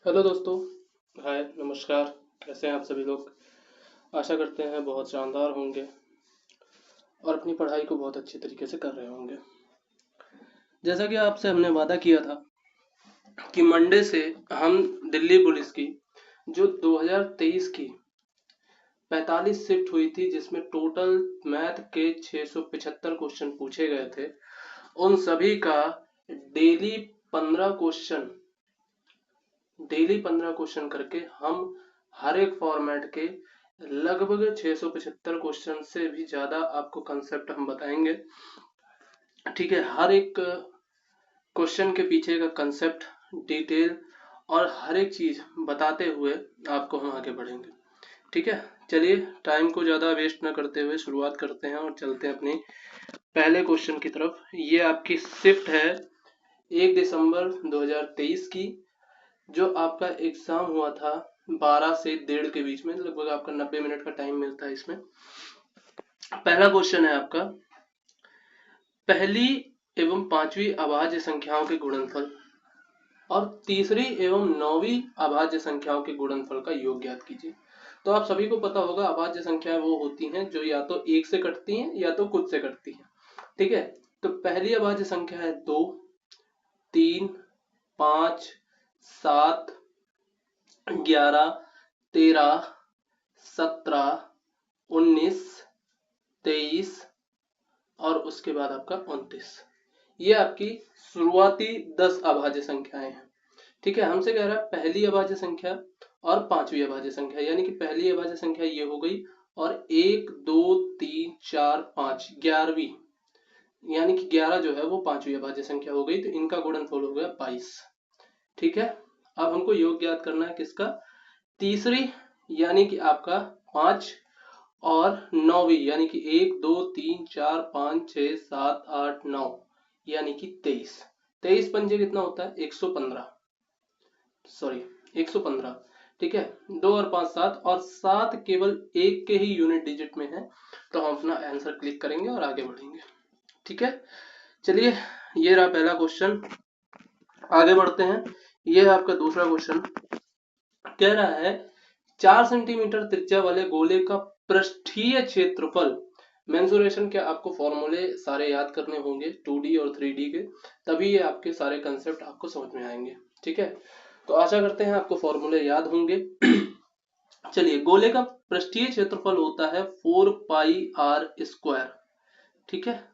Hello दोस्तों। हाय, नमस्कार। कैसे हैं आप सभी लोग? आशा करते हैं बहुत शानदार होंगे और अपनी पढ़ाई को बहुत अच्छे तरीके से कर रहे होंगे। जैसा कि आपसे हमने वादा किया था कि मंडे से हम दिल्ली पुलिस की जो 2023 की 45 शिफ्ट हुई थी, जिसमें टोटल मैथ के 675 क्वेश्चन पूछे गए थे, उन सभी का डेली 15 क्वेश्चन डेली 15 क्वेश्चन करके हम हर एक फॉर्मेट के लगभग 675 क्वेश्चन से भी ज्यादा आपको कंसेप्ट हम बताएंगे। ठीक है, हर एक क्वेश्चन के पीछे का कंसेप्ट, डिटेल और हर एक चीज बताते हुए आपको हम आगे बढ़ेंगे। ठीक है, चलिए टाइम को ज्यादा वेस्ट न करते हुए शुरुआत करते हैं और चलते हैं अपनी पहले क्वेश्चन की तरफ। ये आपकी शिफ्ट है 1 दिसंबर 2023 की, जो आपका एग्जाम हुआ था 12 से 1:30 के बीच में। लगभग आपका 90 मिनट का टाइम मिलता है इसमें। पहला क्वेश्चन है आपका, पहली एवं पांचवी अभाज्य संख्याओं के गुणनफल और तीसरी एवं नौवीं अभाज्य संख्याओं के गुणनफल का योग ज्ञात कीजिए। तो आप सभी को पता होगा, अभाज्य संख्याएं वो होती हैं जो या तो एक से कटती हैं या तो खुद से कटती हैं। ठीक है, तो पहली अभाज्य संख्या है 2, 3, 5, 7, 11, 13, 17, 19, 23 और उसके बाद आपका 29। ये आपकी शुरुआती 10 अभाज्य संख्याएं हैं। ठीक है, हमसे कह रहा है पहली अभाज्य संख्या और पांचवी अभाज्य संख्या, यानी कि पहली अभाज्य संख्या ये हो गई और 1, 2, 3, 4, 5 11वीं, यानी कि 11 जो है वो पांचवी अभाज्य संख्या हो गई, तो इनका गुणनफल हो गया 22। ठीक है, अब हमको योग ज्ञात करना है किसका? तीसरी, यानी कि आपका 5 और नौवीं, यानी कि 1, 2, 3, 4, 5, 6, 7, 8, 9, यानी कि 23। 23 पंजे कितना होता है? 115, सॉरी 115। ठीक है, 2 और 5 7, और 7 केवल एक के ही यूनिट डिजिट में है, तो हम अपना आंसर क्लिक करेंगे और आगे बढ़ेंगे। ठीक है, चलिए ये रहा पहला क्वेश्चन। आगे बढ़ते हैं। ये है आपका दूसरा क्वेश्चन। कह रहा है 4 सेंटीमीटर त्रिज्या वाले गोले का पृष्ठीय क्षेत्रफल। मेंसुरेशन के आपको फॉर्मूले सारे याद करने होंगे 2D और 3D के, तभी ये आपके सारे कंसेप्ट आपको समझ में आएंगे। ठीक है, तो आशा करते हैं आपको फॉर्मूले याद होंगे। चलिए, गोले का पृष्ठीय क्षेत्रफल होता है 4πr²। ठीक है,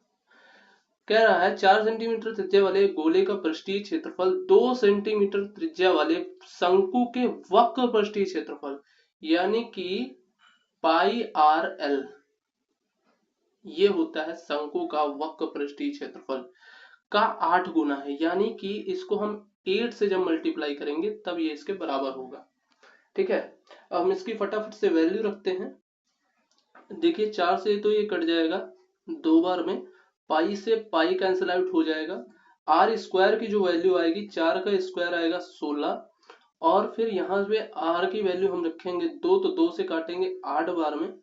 कह रहा है 4 सेंटीमीटर त्रिज्या वाले गोले का पृष्ठीय क्षेत्रफल 2 सेंटीमीटर त्रिज्या वाले शंकु के वक्र पृष्ठीय क्षेत्रफल, यानी कि πrl, ये होता है शंकु का वक्र पृष्ठीय क्षेत्रफल का 8 गुना है, यानी कि इसको हम 8 से जब मल्टीप्लाई करेंगे तब ये इसके बराबर होगा। ठीक है, अब हम इसकी फटाफट से वैल्यू रखते हैं। देखिए 4 से तो ये कट जाएगा 2 बार में, पाई से पाई कैंसिल आउट हो जाएगा। आर स्क्वायर की जो वैल्यू आएगी, 4 का स्क्वायर आएगा 16, और फिर यहाँ पे आर की वैल्यू हम रखेंगे 2, तो 2 से काटेंगे 8 बार में।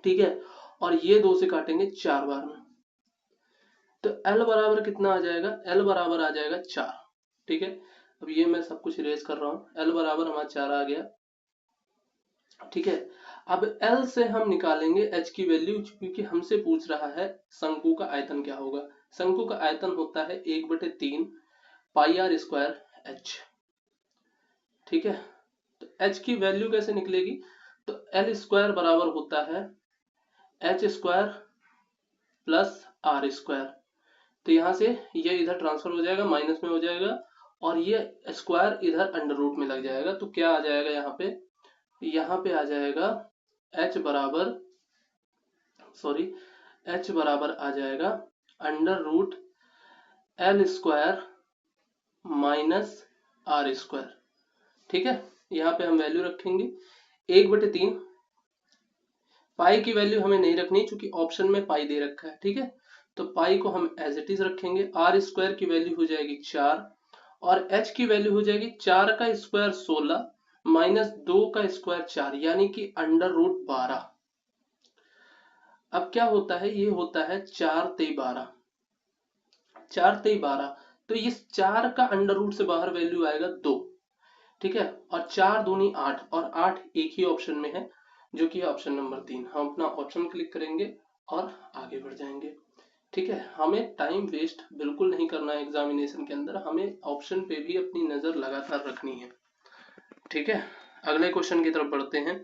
ठीक है, और ये 2 से काटेंगे 4 बार में, तो L बराबर कितना आ जाएगा? L बराबर आ जाएगा 4। ठीक है, अब ये मैं सब कुछ इरेज कर रहा हूँ। L बराबर हमारा 4 आ गया। ठीक है, अब L से हम निकालेंगे H की वैल्यू, क्योंकि हमसे पूछ रहा है शंकु का आयतन क्या होगा। शंकु का आयतन होता है 1/3 πr² H। ठीक है, तो H की वैल्यू कैसे निकलेगी? तो L स्क्वायर बराबर होता है H square plus R square. तो यहां से ये इधर ट्रांसफर हो जाएगा, माइनस में हो जाएगा, और ये स्क्वायर इधर अंडर रूट में लग जाएगा। तो क्या आ जाएगा यहाँ पे? यहाँ पे आ जाएगा H बराबर, सॉरी, H बराबर आ जाएगा under root L square minus R square. ठीक है, यहाँ पे हम वैल्यू रखेंगे 1/3। पाई की वैल्यू हमें नहीं रखनी क्योंकि ऑप्शन में पाई दे रखा है। ठीक है, तो पाई को हम एज इट इज रखेंगे। आर स्क्वायर की वैल्यू हो जाएगी 4, और एच की वैल्यू हो जाएगी 4 का स्क्वायर 16 माइनस 2 का स्क्वायर 4, यानी कि अंडर रूट 12। अब क्या होता है? ये होता है 4 तेई 12, 4 तेई 12। तो इस 4 का अंडर रूट से बाहर वैल्यू आएगा 2, ठीक है, और 4 दूनी 8, और 8 एक ही ऑप्शन में है जो कि ऑप्शन नंबर 3। हम अपना ऑप्शन क्लिक करेंगे और आगे बढ़ जाएंगे। ठीक है, हमें टाइम वेस्ट बिल्कुल नहीं करना है एग्जामिनेशन के अंदर, हमें ऑप्शन पे भी अपनी नजर लगातार रखनी है। ठीक है, अगले क्वेश्चन की तरफ बढ़ते हैं।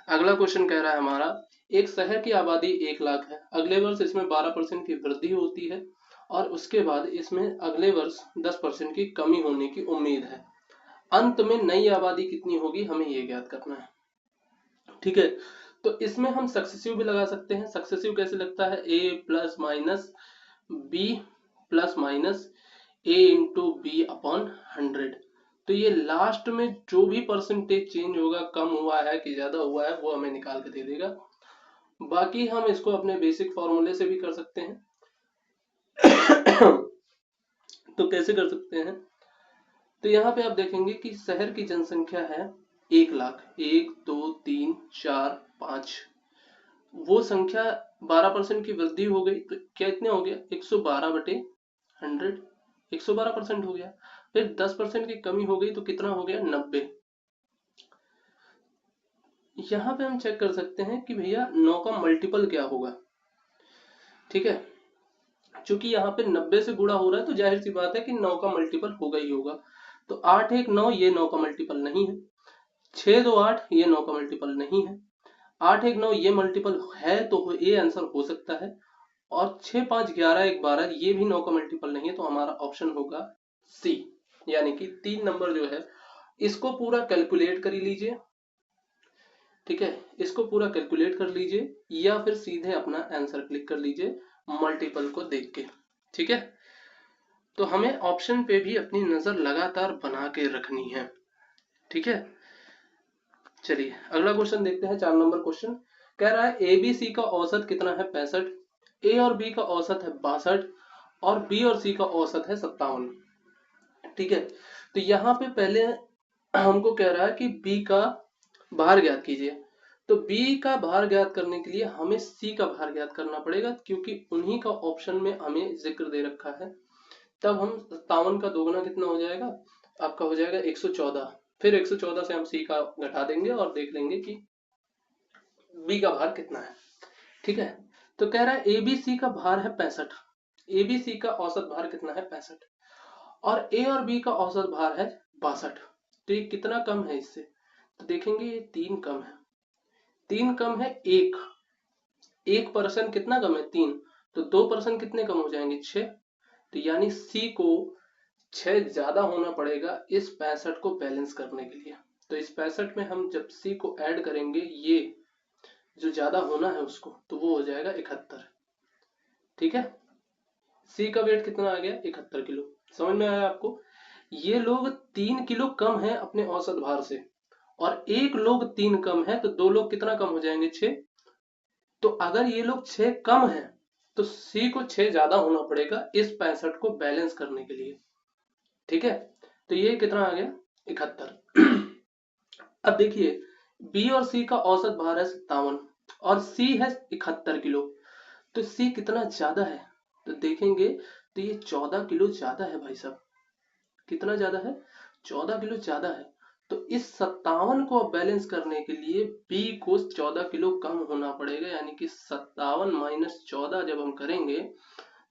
अगला क्वेश्चन कह रहा है हमारा, एक शहर की आबादी 1 लाख है, अगले वर्ष इसमें 12% की वृद्धि होती है और उसके बाद इसमें अगले वर्ष 10% की कमी होने की उम्मीद है। अंत में नई आबादी कितनी होगी, हमें ये ज्ञात करना है। ठीक है, तो इसमें हम सक्सेसिव भी लगा सकते हैं। सक्सेसिव कैसे लगता है, a plus minus B plus minus a into B upon 100। तो ये लास्ट में जो भी परसेंटेज चेंज होगा, कम हुआ है कि ज्यादा हुआ है, वो हमें निकाल के दे देगा। बाकी हम इसको अपने बेसिक फॉर्मूले से भी कर सकते हैं। तो कैसे कर सकते हैं, तो यहाँ पे आप देखेंगे कि शहर की जनसंख्या है 1 लाख, 1 2 3 4 5, वो संख्या 12% की वृद्धि हो गई तो क्या इतने हो गया, 112 बटे 100, 112% हो गया। फिर 10% की कमी हो गई तो कितना हो गया, 90। यहाँ पे हम चेक कर सकते हैं कि भैया 9 का मल्टीपल क्या होगा। ठीक है, चूंकि यहाँ पे 90 से गुणा हो रहा है तो जाहिर सी बात है कि 9 का मल्टीपल होगा ही होगा। तो 8 1 9, ये 9 का मल्टीपल नहीं है। 6 2 8, ये 9 का मल्टीपल नहीं है। 8 1 9 ये मल्टीपल है तो ये आंसर हो सकता है। और 6 5 11 1 12, ये भी 9 का मल्टीपल नहीं है, तो हमारा ऑप्शन होगा सी, यानी कि 3 नंबर जो है इसको पूरा कैलकुलेट कर लीजिए। ठीक है, इसको पूरा कैलकुलेट कर लीजिए या फिर सीधे अपना आंसर क्लिक कर लीजिए मल्टीपल को देख के। ठीक है, तो हमें ऑप्शन पे भी अपनी नजर लगातार बना के रखनी है। ठीक है, चलिए अगला क्वेश्चन देखते हैं। 4 नंबर क्वेश्चन कह रहा है एबीसी का औसत कितना है, 65, ए और बी का औसत है 62 और बी और सी का औसत है 57। ठीक है, तो यहाँ पे पहले हमको कह रहा है कि बी का भार ज्ञात कीजिए। तो बी का भार ज्ञात करने के लिए हमें सी का भार ज्ञात करना पड़ेगा, क्योंकि उन्हीं का ऑप्शन में हमें जिक्र दे रखा है। तब हम 57 का दोगुना कितना हो जाएगा, आपका हो जाएगा 114। फिर 114 से हम सी का घटा देंगे और देख लेंगे कि बी का भार कितना है। ठीक है, तो कह रहा है एबीसी का भार है 65, एबीसी का औसत भार कितना है 65, और ए और बी का औसत भार है 62। तो ये कितना कम है इससे, तो देखेंगे ये 3 कम है। 3 कम है 1, 1% कितना कम है 3, तो 2% कितने कम हो जाएंगे 6। तो यानी सी को 6 ज्यादा होना पड़ेगा इस 65 को बैलेंस करने के लिए। तो इस 65 में हम जब सी को ऐड करेंगे, ये जो ज्यादा होना है उसको, तो वो हो जाएगा 71। ठीक है, सी का वेट कितना आ गया 71 किलो। समझ में आया आपको, ये लोग 3 किलो कम है अपने औसत भार से, और एक लोग 3 कम है, तो 2 लोग कितना कम हो जाएंगे 6। तो अगर ये लोग 6 कम है तो सी को 6 ज्यादा होना पड़ेगा इस 65 को बैलेंस करने के लिए। ठीक है, तो ये कितना आ गया 71। अब देखिए बी और सी का औसत भार है 57 और सी है 71 किलो, तो सी कितना ज्यादा है, तो देखेंगे तो ये 14 किलो ज्यादा है भाई साहब। कितना ज्यादा है, 14 किलो ज्यादा है। तो इस 57 को बैलेंस करने के लिए बी को 14 किलो कम होना पड़ेगा, यानी कि 57 माइनस 14 जब हम करेंगे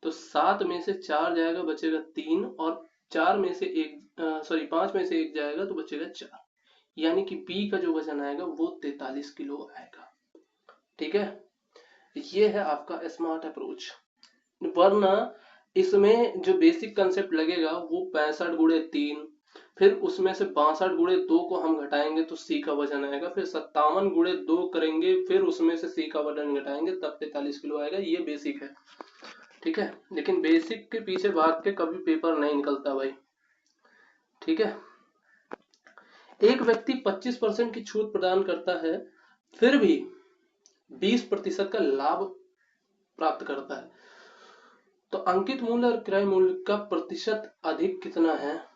तो 7 में से 4 जाएगा, बचेगा 3, और 4 में से एक, सॉरी 5 में से 1 जाएगा तो बचेगा 4, यानी कि बी का जो वजन आएगा वो 43 किलो आएगा। ठीक है, ये है आपका स्मार्ट अप्रोच। वरना इसमें जो बेसिक कंसेप्ट लगेगा वो 65 गुणे 3, फिर उसमें से 62 गुणे 2 को हम घटाएंगे तो सी का वजन आएगा, फिर 57 गुणे 2 करेंगे, फिर उसमें से सी का वजन घटाएंगे, तब 43 किलो आएगा। ये बेसिक है। ठीक है, लेकिन बेसिक के पीछे भाग के कभी पेपर नहीं निकलता भाई। ठीक है, एक व्यक्ति 25% की छूट प्रदान करता है, फिर भी 20% का लाभ प्राप्त करता है, तो अंकित मूल्य और क्रय मूल्य का प्रतिशत अधिक कितना है,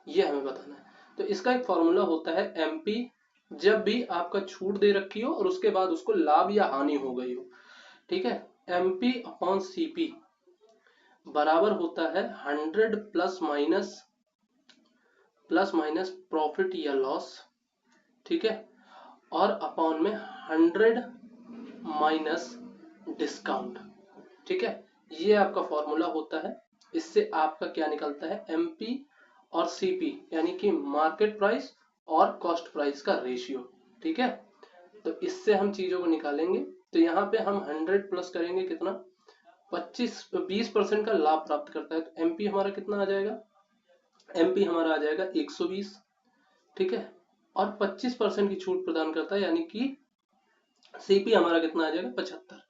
ये हमें बताना है। तो इसका एक फॉर्मूला होता है एमपी, जब भी आपका छूट दे रखी हो और उसके बाद उसको लाभ या हानि हो गई हो। ठीक है, एमपी अपॉन सीपी बराबर होता है 100 plus minus plus minus profit या लॉस, ठीक है, और अपॉन में 100 माइनस डिस्काउंट, ठीक है। ये आपका फॉर्मूला होता है। इससे आपका क्या निकलता है, एमपी और सीपी यानी कि मार्केट प्राइस और कॉस्ट प्राइस का रेशियो, ठीक है। तो इससे हम चीजों को निकालेंगे। तो यहाँ पे हम 100 प्लस करेंगे कितना, 20% का लाभ प्राप्त करता है। तो एमपी हमारा कितना आ जाएगा, एमपी हमारा आ जाएगा 120, ठीक है, और 25% की छूट प्रदान करता है यानी कि सीपी हमारा कितना आ जाएगा 75,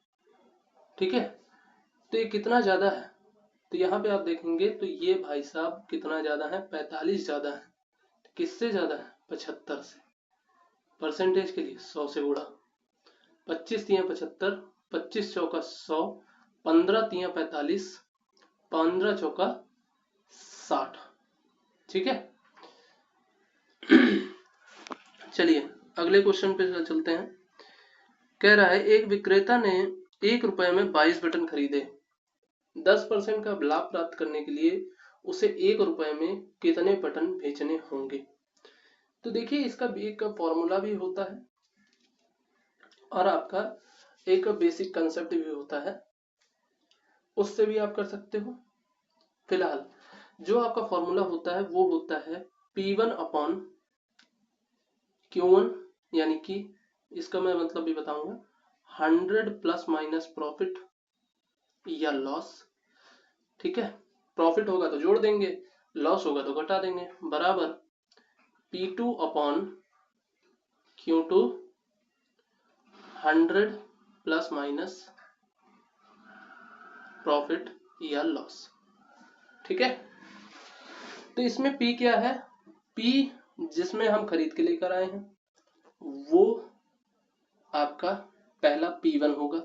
ठीक है। तो ये कितना ज्यादा है, तो यहाँ पे आप देखेंगे तो ये भाई साहब कितना ज्यादा है, 45 ज्यादा है। किससे ज्यादा है, 75 से। परसेंटेज के लिए 100 से गुणा, 25 तिया 75, 25 चौका 100, 15 तिया 45, 15 चौका 60, ठीक है। चलिए अगले क्वेश्चन पे चलते हैं। कह रहा है एक विक्रेता ने 1 रुपए में 22 बटन खरीदे। 10% का लाभ प्राप्त करने के लिए उसे 1 रुपए में कितने बटन बेचने होंगे। तो देखिए इसका भी एक फॉर्मूला भी होता है और आपका एक बेसिक कंसेप्ट भी होता है, उससे भी आप कर सकते हो। फिलहाल जो आपका फॉर्मूला होता है वो होता है P1 अपॉन Q1, यानी कि इसका मैं मतलब भी बताऊंगा, 100 प्लस माइनस प्रॉफिट या लॉस, ठीक है। प्रॉफिट होगा तो जोड़ देंगे, लॉस होगा तो घटा देंगे, बराबर P2 upon Q2, 100 plus minus profit या लॉस, ठीक है। तो इसमें P क्या है, P जिसमें हम खरीद के लेकर आए हैं वो आपका पहला P1 होगा,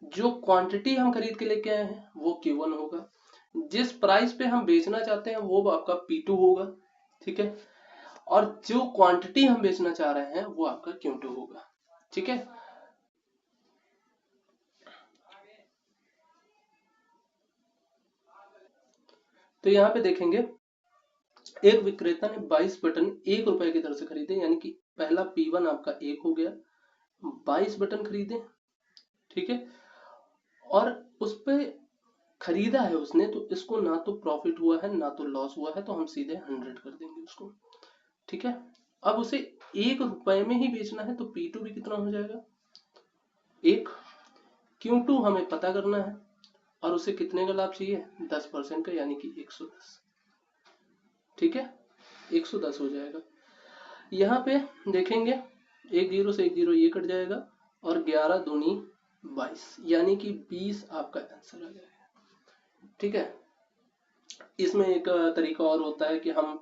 जो क्वांटिटी हम खरीद के लेके आए हैं वो Q1 होगा, जिस प्राइस पे हम बेचना चाहते हैं वो आपका P2 होगा, ठीक है, और जो क्वांटिटी हम बेचना चाह रहे हैं वो आपका Q2 होगा, ठीक है। तो यहाँ पे देखेंगे एक विक्रेता ने 22 बटन 1 रुपए की दर से खरीदे, यानी कि पहला P1 आपका 1 हो गया, 22 बटन खरीदे, ठीक है, और उस पे खरीदा है उसने, तो इसको ना तो प्रॉफिट हुआ है ना तो लॉस हुआ है, तो हम सीधे 100 कर देंगे उसको, ठीक है। अब उसे 1 रुपए में ही बेचना है तो P2 भी कितना हो जाएगा, 1। Q2 हमें पता करना है और उसे कितने का लाभ चाहिए, 10% का, यानी कि 110, ठीक है, 110 हो जाएगा। यहाँ पे देखेंगे 1 0 से 1 0 ये कट जाएगा और 11 दूनी 22, यानी कि 20 आपका आंसर आ जाएगा, ठीक है। इसमें एक तरीका और होता है कि हम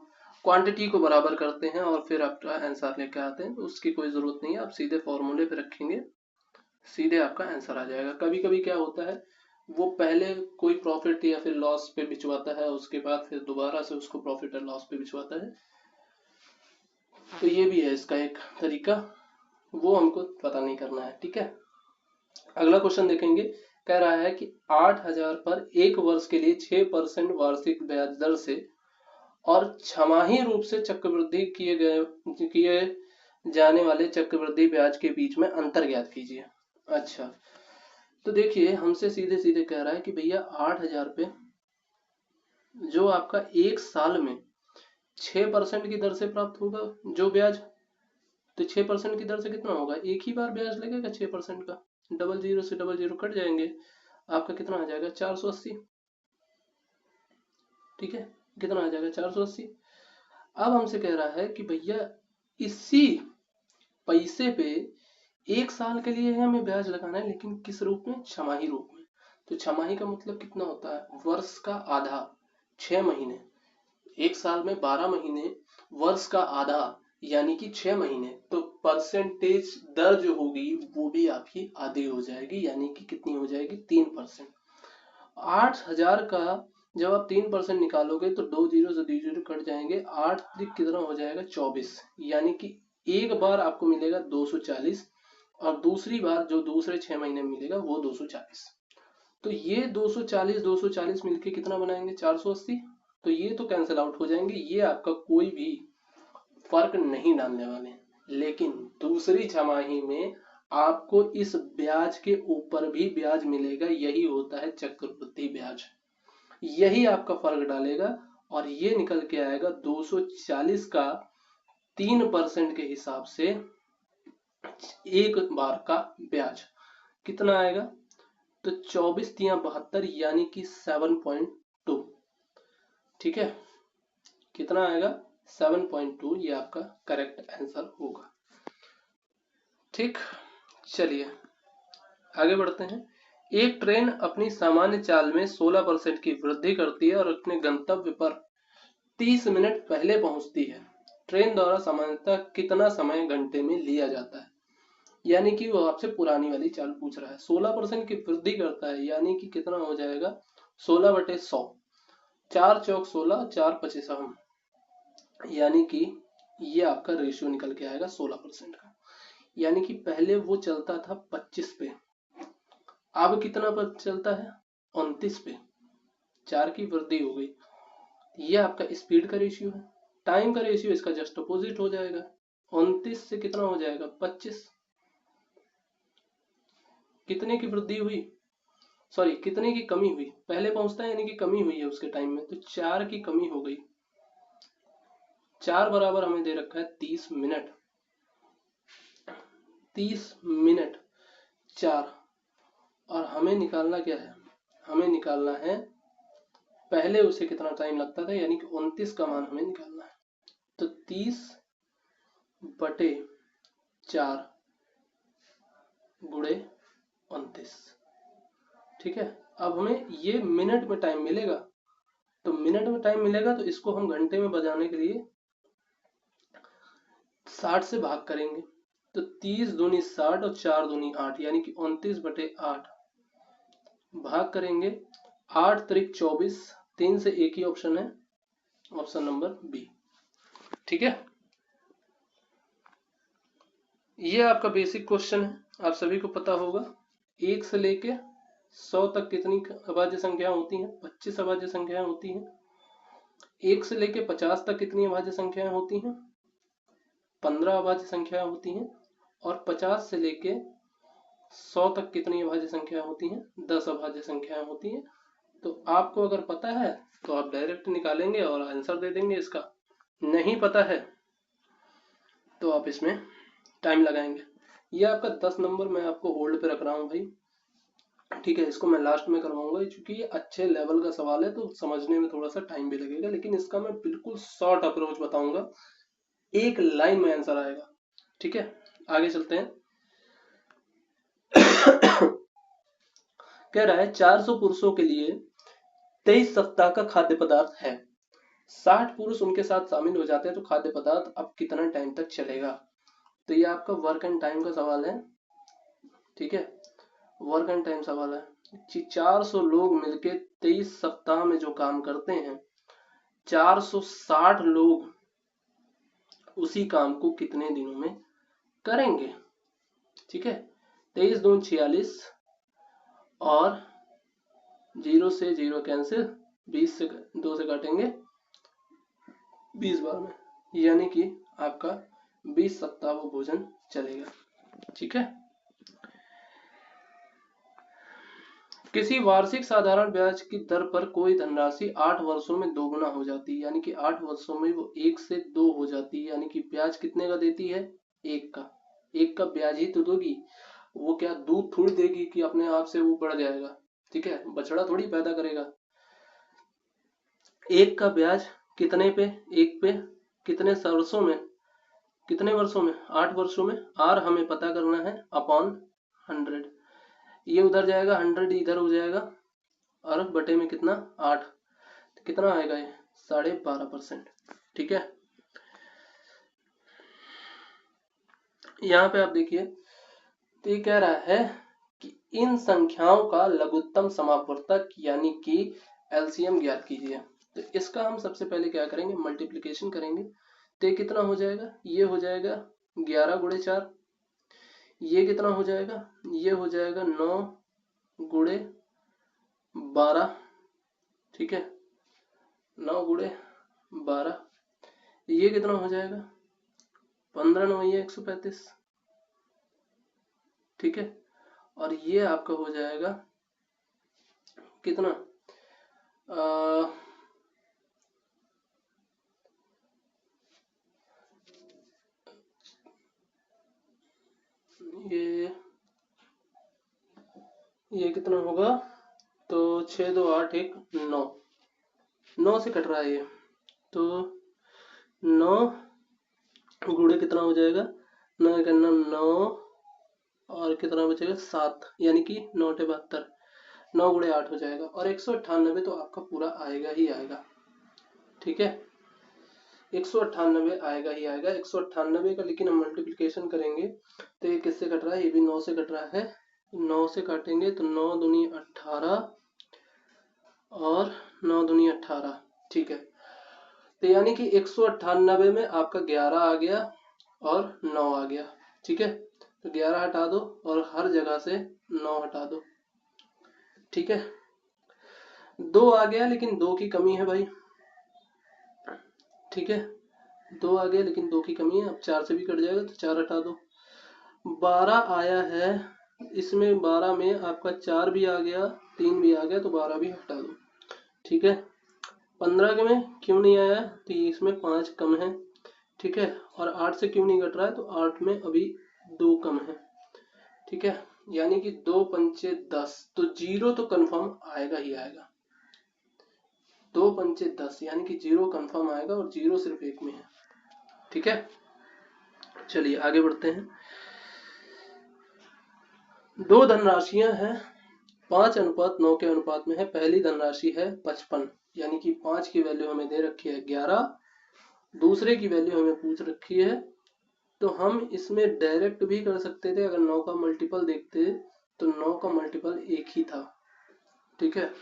क्वांटिटी को बराबर करते हैं और फिर आपका आंसर लेके आते हैं, तो उसकी कोई जरूरत नहीं है, आप सीधे फॉर्मूले पे रखेंगे, सीधे आपका आंसर आ जाएगा। कभी कभी क्या होता है वो पहले कोई प्रॉफिट या फिर लॉस पे बिचवाता है, उसके बाद फिर दोबारा से उसको प्रॉफिट और लॉस पे बिचवाता है, तो ये भी है इसका एक तरीका, वो हमको पता नहीं करना है, ठीक है। अगला क्वेश्चन देखेंगे। कह रहा है कि 8000 पर 1 वर्ष के लिए 6% वार्षिक ब्याज दर से और छमाही रूप से चक्रवृद्धि किए जाने वाले चक्रवृद्धि ब्याज के बीच में अंतर ज्ञात कीजिए। अच्छा, तो देखिए हमसे सीधे सीधे कह रहा है कि भैया 8000 पे जो आपका 1 साल में 6% की दर से प्राप्त होगा जो ब्याज, तो 6% की दर से कितना होगा, एक ही बार ब्याज लगेगा 6% का, डबल जीरो से डबल जीरो कट जाएंगे, आपका कितना आ जाएगा 480, ठीक है, कितना आ जाएगा 480। अब हमसे कह रहा है कि भैया इसी पैसे पे 1 साल के लिए हमें ब्याज लगाना है, लेकिन किस रूप में, छमाही रूप में। तो छमाही का मतलब कितना होता है, वर्ष का आधा, 6 महीने, 1 साल में 12 महीने, वर्ष का आधा यानी कि 6 महीने, तो परसेंटेज दर जो होगी वो भी आपकी आधी हो जाएगी, यानी कि कितनी हो जाएगी, 3%। 8000 का जब आप 3% निकालोगे तो 2 जीरो से 2 जीरो कट जाएंगे, 8 कितना हो जाएगा 24, यानी कि एक बार आपको मिलेगा 240 और दूसरी बार जो दूसरे 6 महीने में मिलेगा वो 240। तो ये 240 मिलके कितना बनाएंगे 480, तो ये तो कैंसिल आउट हो जाएंगे, ये आपका कोई भी फर्क नहीं डालने वाले। लेकिन दूसरी छमाही में आपको इस ब्याज के ऊपर भी ब्याज मिलेगा, यही होता है चक्रवृद्धि ब्याज, यही आपका फर्क डालेगा। और ये निकल के आएगा 240 का 3% के हिसाब से एक बार का ब्याज कितना आएगा, तो 24 तिया 72 यानी कि 7.2। ठीक है, कितना आएगा 7.2, ये आपका करेक्ट आंसर होगा। ठीक, चलिए आगे बढ़ते हैं। एक ट्रेन अपनी सामान्य चाल में 16% की वृद्धि करती है और अपने गंतव्य पर 30 मिनट पहले पहुंचती है। ट्रेन द्वारा सामान्यतः कितना समय घंटे में लिया जाता है? यानी कि वो आपसे पुरानी वाली चाल पूछ रहा है। 16% की वृद्धि करता है यानी कि कितना हो जाएगा 16/100, 4 चौक 16, 4 पच्चीस हम, यानी कि ये आपका रेशियो निकल के आएगा 16% का। यानी कि पहले वो चलता था 25 पे, अब कितना पर चलता है 29 पे, 4 की वृद्धि हो गई। ये आपका स्पीड का रेशियो है। टाइम का रेशियो इसका जस्ट अपोजिट हो जाएगा, 29 से कितना हो जाएगा 25। कितने की वृद्धि हुई, सॉरी कितने की कमी हुई, पहले पहुंचता है यानी कि कमी हुई है उसके टाइम में, तो 4 की कमी हो गई। 4 बराबर हमें दे रखा है 30 मिनट, 30 मिनट 4, और हमें निकालना क्या है, हमें निकालना है पहले उसे कितना टाइम लगता था, यानी कि 29 का मान हमें निकालना है। तो 30/4 गुणे 29। ठीक है, अब हमें ये मिनट में टाइम मिलेगा, तो मिनट में टाइम मिलेगा तो इसको हम घंटे में बजाने के लिए 60 से भाग करेंगे। तो 30 दूनी 60 और 4 दूनी 8, यानी कि 29/8 भाग करेंगे 8 त्रिक 24, 3 से एक ही ऑप्शन है, ऑप्शन नंबर बी। ठीक है, ये आपका बेसिक क्वेश्चन है, आप सभी को पता होगा। 1 से लेके 100 तक कितनी अभाज्य संख्या होती हैं? 25 अभाज्य संख्याएं होती हैं। 1 से लेके 50 तक कितनी अभाज्य संख्याएं होती हैं? 15 अभाज्य संख्याएं होती हैं। और 50 से लेके 100 तक कितनी अभाज्य संख्याएं होती हैं? 10 अभाज्य संख्याएं होती हैं। तो आपको अगर पता है तो आप डायरेक्ट निकालेंगे और आंसर दे देंगे इसका, नहीं पता है तो आप इसमें टाइम लगाएंगे। ये आपका 10 नंबर मैं आपको होल्ड पे रख रहा हूं भाई, ठीक है, इसको मैं लास्ट में करवाऊंगा क्योंकि ये अच्छे लेवल का सवाल है तो समझने में थोड़ा सा टाइम भी लगेगा, लेकिन इसका मैं बिल्कुल शॉर्ट अप्रोच बताऊंगा, एक लाइन में आंसर आएगा। ठीक है, आगे चलते हैं। कह रहा है 400 पुरुषों के लिए 23 सप्ताह का खाद्य पदार्थ है, 60 पुरुष उनके साथ शामिल हो जाते हैं, तो खाद्य पदार्थ अब कितना टाइम तक चलेगा? तो ये आपका वर्क एंड टाइम का सवाल है। ठीक है, वर्क एंड टाइम सवाल है। 400 लोग मिलके 23 सप्ताह में जो काम करते हैं, 460 लोग उसी काम को कितने दिनों में करेंगे? ठीक है, 23 दून 46 और 0 से 0 कैंसिल, 20 से 2 से काटेंगे 20 बार में, यानी कि आपका 20 सप्ताह वो भोजन चलेगा। ठीक है, किसी वार्षिक साधारण ब्याज की दर पर कोई धनराशि 8 वर्षों में दोगुना हो जाती है, यानी कि 8 वर्षों में वो 1 से 2 हो जाती है, यानी कि ब्याज कितने का देती है? 1 का। 1 का ब्याज ही तो दोगी, वो क्या दूध थोड़ी देगी कि अपने आप से वो बढ़ जाएगा। ठीक है, बछड़ा थोड़ी पैदा करेगा। 1 का ब्याज कितने पे? 1 पे कितने वर्षों में? कितने वर्षों में? 8 वर्षों में। आर हमें पता करना है अपॉन 100, ये उधर जाएगा 100 इधर हो जाएगा, और बटे में कितना 8, तो कितना आएगा ये 12.5%। ठीक है, यहाँ पे आप देखिए, तो ये कह रहा है कि इन संख्याओं का लघुत्तम समापवर्तक यानी कि एलसीएम ज्ञात कीजिए। तो इसका हम सबसे पहले क्या करेंगे, मल्टीप्लिकेशन करेंगे। तो ये कितना हो जाएगा, ये हो जाएगा 11 गुणे 4, ये कितना हो जाएगा, ये हो जाएगा 9 गुणे 12। ठीक है, 9 गुणे 12, ये कितना हो जाएगा 15 9 ये 135, ठीक है। और ये आपका हो जाएगा कितना ये कितना होगा, तो 6 2 8 1 9, 9 से कट रहा है ये, तो 9 गुणे कितना हो जाएगा, 9 करना 9 और कितना बचेगा 7, यानी कि 9 × 72, 9 गुणे 8 हो जाएगा। और 198 तो आपका पूरा आएगा ही आएगा, ठीक है। 198 आएगा ही आएगा। 198 का लेकिन हम मल्टीप्लिकेशन करेंगे तो ये किससे कट रहा है, ये भी 9 से कट रहा है, 9 से काटेंगे तो 9 दूनी 18 और 9 दूनी 18, ठीक है। तो यानी कि 198 में आपका 11 आ गया और 9 आ गया, ठीक है। तो 11 हटा दो और हर जगह से 9 हटा दो, ठीक है। 2 आ गया लेकिन 2 की कमी है भाई, ठीक है। 2 आ गया लेकिन 2 की कमी है, अब 4 से भी कट जाएगा तो 4 हटा दो। 12 आया है, इसमें 12 में आपका 4 भी आ गया 3 भी आ गया, तो 12 भी हटा दो, ठीक है। 15 में क्यों नहीं आया, तो इसमें 5 कम है, ठीक है। और 8 से क्यों नहीं घट रहा है, तो 8 में अभी 2 कम है, ठीक है। यानी कि 2 पंचे 10, तो 0 तो कंफर्म आएगा ही आएगा। 2 पंचे 10 यानी कि 0 कंफर्म आएगा, और 0 सिर्फ एक में है, ठीक है। चलिए आगे बढ़ते हैं। दो धनराशियां हैं 5:9 के अनुपात में है। पहली धनराशि है 55, यानी कि 5 की वैल्यू हमें दे रखी है 11, दूसरे की वैल्यू हमें पूछ रखी है। तो हम इसमें डायरेक्ट भी कर सकते थे, अगर 9 का मल्टीपल देखते तो 9 का मल्टीपल 1 ही था, ठीक है।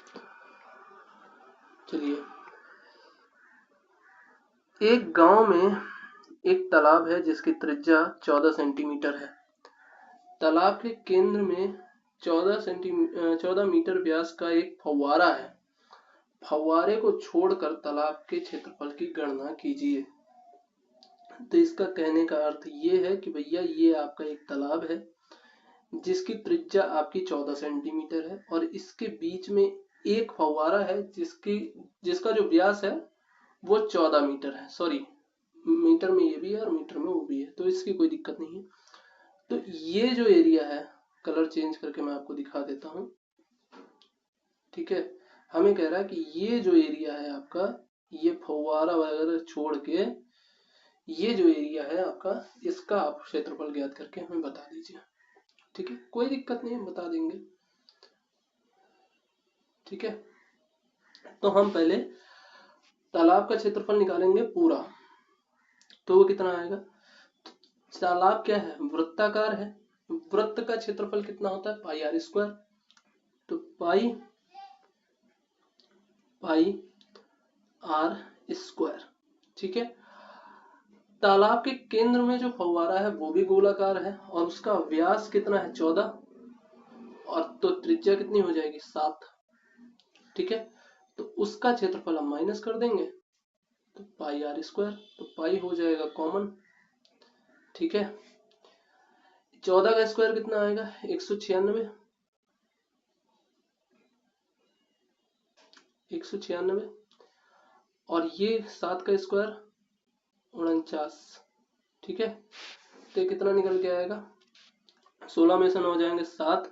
चलिए, एक गांव में एक तालाब है जिसकी त्रिज्या 14 सेंटीमीटर है। तालाब के केंद्र में 14 मीटर व्यास का एक फव्वारा है। फव्वारे को छोड़कर तालाब के क्षेत्रफल की गणना कीजिए। तो इसका कहने का अर्थ ये है कि भैया ये आपका एक तालाब है जिसकी त्रिज्या आपकी 14 सेंटीमीटर है, और इसके बीच में एक फव्वारा है जिसका जो व्यास है वो 14 मीटर है। सॉरी, मीटर में ये भी है और मीटर में वो भी है, तो इसकी कोई दिक्कत नहीं है। तो ये जो एरिया है, कलर चेंज करके मैं आपको दिखा देता हूं, ठीक है। हमें कह रहा है कि ये जो एरिया है आपका, ये फव्वारा वगैरह छोड़ के ये जो एरिया है आपका, इसका आप क्षेत्रफल ज्ञात करके हमें बता दीजिए, ठीक है। कोई दिक्कत नहीं है, बता देंगे, ठीक है। तो हम पहले तालाब का क्षेत्रफल निकालेंगे पूरा, तो वो कितना आएगा। तालाब क्या है, वृत्ताकार है, वृत्त का क्षेत्रफल कितना होता है पाई आर स्क्वायर, तो पाई आर स्क्वायर, ठीक है। तालाब के केंद्र में जो फव्वारा है वो भी गोलाकार है, और उसका व्यास कितना है 14, और तो त्रिज्या कितनी हो जाएगी 7, ठीक है। तो उसका क्षेत्रफल हम माइनस कर देंगे, तो पाई आर स्क्वायर, तो पाई हो जाएगा कॉमन, ठीक है। 14 का स्क्वायर कितना आएगा 196, 196, और ये 7 का स्क्वायर 49, ठीक है। तो कितना निकल के आएगा, 16 में से 9 जाएंगे 7,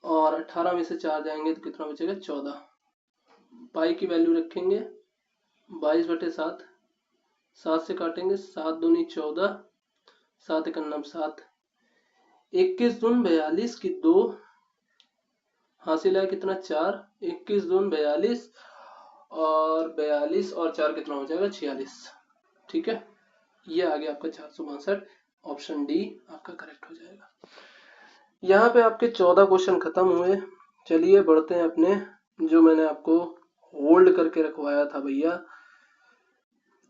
और 18 में से 4 जाएंगे तो कितना बचेगा 14। पाई की वैल्यू रखेंगे 22/7, 7 से काटेंगे 7 दूनी 14, 7 एकम 7, 21 दून 42 की 2 हासिल है कितना 4, 21 दून 42, और 42 और 4 कितना हो जाएगा 46, ठीक है। ये आ गया आपका 462, ऑप्शन डी आपका करेक्ट हो जाएगा। यहाँ पे आपके 14 क्वेश्चन खत्म हुए। चलिए बढ़ते हैं अपने, जो मैंने आपको होल्ड करके रखवाया था भैया,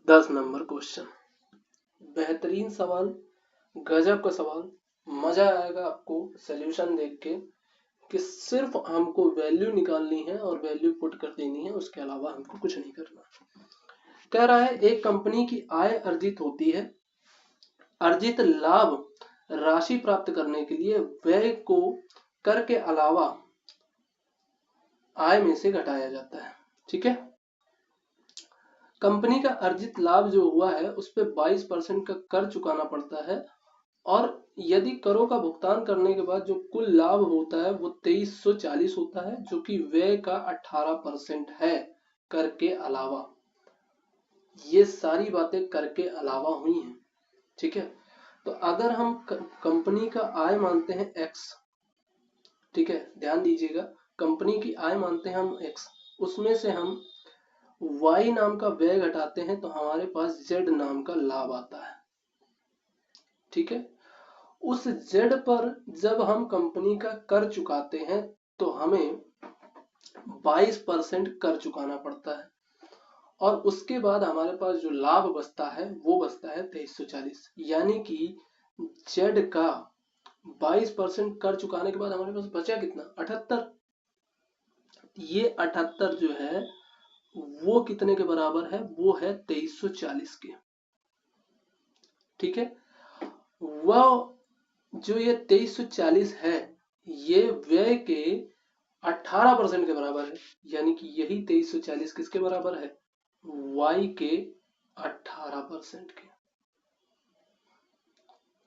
10 नंबर क्वेश्चन। बेहतरीन सवाल, गजब का सवाल, मजा आएगा आपको सॉल्यूशन देख के कि सिर्फ हमको वैल्यू निकालनी है और वैल्यू पुट कर देनी है, उसके अलावा हमको कुछ नहीं करना। कह रहा है एक कंपनी की आय अर्जित होती है, अर्जित लाभ राशि प्राप्त करने के लिए व्यय को कर के अलावा आय में से घटाया जाता है। ठीक है, कंपनी का अर्जित लाभ जो हुआ है उस पे 22% का कर चुकाना पड़ता है, और यदि करों का भुगतान करने के बाद जो कुल लाभ होता है वो 2340 होता है, जो कि व्यय का 18% है कर के अलावा। ये सारी बातें कर के अलावा हुई हैं। ठीक है, तो अगर हम कंपनी का आय मानते हैं x, ठीक है, ध्यान दीजिएगा, कंपनी की आय मानते हैं हम x, उसमें से हम y नाम का व्यय घटाते हैं तो हमारे पास z नाम का लाभ आता है। ठीक है, उस z पर जब हम कंपनी का कर चुकाते हैं तो हमें 22% कर चुकाना पड़ता है, और उसके बाद हमारे पास जो लाभ बचता है वो बचता है 2340। यानी कि z का 22% कर चुकाने के बाद हमारे पास बचा कितना, 78। ये 78 जो है वो कितने के बराबर है, वो है 2340 के। ठीक है, वह जो ये 2340 है ये व्यय के 18% के बराबर है, यानी कि यही 2340 किसके बराबर है, y के 18% के।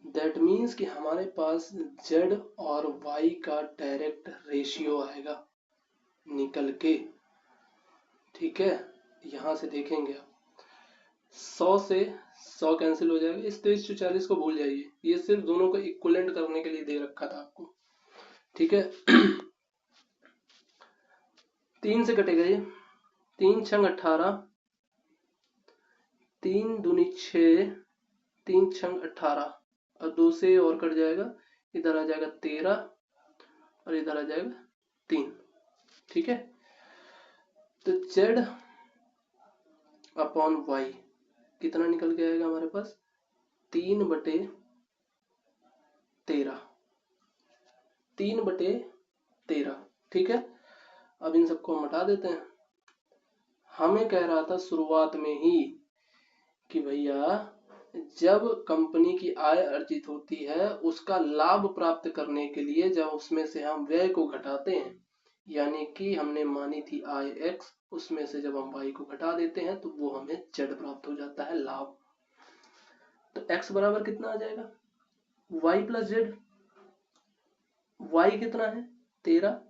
दैट मीन्स कि हमारे पास z और y का डायरेक्ट रेशियो आएगा निकल के। ठीक है, यहां से देखेंगे आप 100 से 100 कैंसिल हो जाएगा, इस 2340 को भूल जाइए, ये सिर्फ दोनों को इक्विवेलेंट करने के लिए दे रखा था आपको। ठीक है, 3 से कटेगा ये, 3 छंग 18, 3 दूनी 6, 3 छंग 18, और 2 से और कट जाएगा, इधर आ जाएगा 13 और इधर आ जाएगा 3। ठीक है, तो z अपॉन y कितना निकल के आएगा हमारे पास, 3/13, 3/13। ठीक है, अब इन सबको हम हटा देते हैं। हमें कह रहा था शुरुआत में ही कि भैया जब कंपनी की आय अर्जित होती है उसका लाभ प्राप्त करने के लिए जब उसमें से हम व्यय को घटाते हैं, यानी कि हमने मानी थी आय x, उसमें से जब हम y को घटा देते हैं तो वो हमें z प्राप्त हो जाता है, लाभ। तो x बराबर कितना आ जाएगा, y प्लस z। y कितना है 13,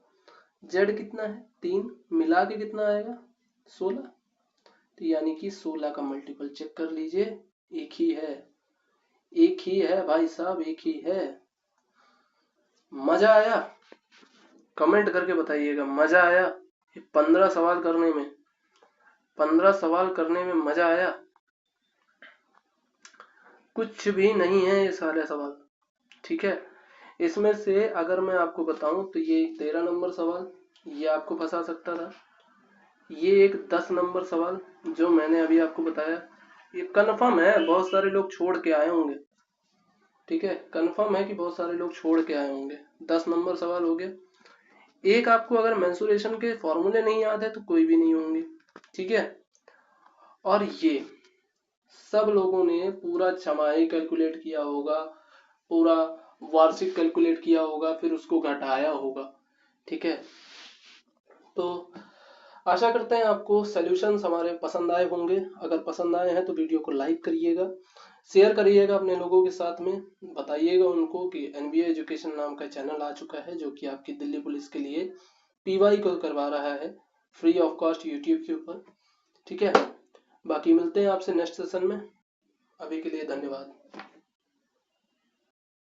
z कितना है 3, मिला के कितना आएगा 16। तो यानी कि 16 का मल्टीपल चेक कर लीजिए, एक ही है, एक ही है भाई साहब, एक ही है। मजा आया, कमेंट करके बताइएगा मजा आया, 15 सवाल करने में, 15 सवाल करने में मजा आया। कुछ भी नहीं है ये सारे सवाल। ठीक है, इसमें से अगर मैं आपको बताऊं तो ये 13 नंबर सवाल ये आपको फंसा सकता था, ये एक 10 नंबर सवाल जो मैंने अभी आपको बताया ये कंफर्म है बहुत सारे लोग छोड़ के आए होंगे। ठीक है, कंफर्म है कि बहुत सारे लोग छोड़ के आए होंगे। 10 नंबर सवाल हो गया। एक आपको अगर मेंसुरेशन के फॉर्मूले नहीं याद है तो कोई भी नहीं होंगे। ठीक है, और ये सब लोगों ने पूरा छमाही कैलकुलेट किया होगा, पूरा वार्षिक कैलकुलेट किया होगा, फिर उसको घटाया होगा। ठीक है, तो आशा करते हैं आपको सॉल्यूशंस हमारे पसंद आए होंगे। अगर पसंद आए हैं तो वीडियो को लाइक करिएगा, शेयर करिएगा अपने लोगों के साथ में, बताइएगा उनको कि एनबीए एजुकेशन नाम का चैनल आ चुका है जो कि आपकी दिल्ली पुलिस के लिए पीवाई को करवा रहा है फ्री ऑफ कॉस्ट यूट्यूब के ऊपर। ठीक है, बाकी मिलते हैं आपसे नेक्स्ट सेशन में, अभी के लिए धन्यवाद।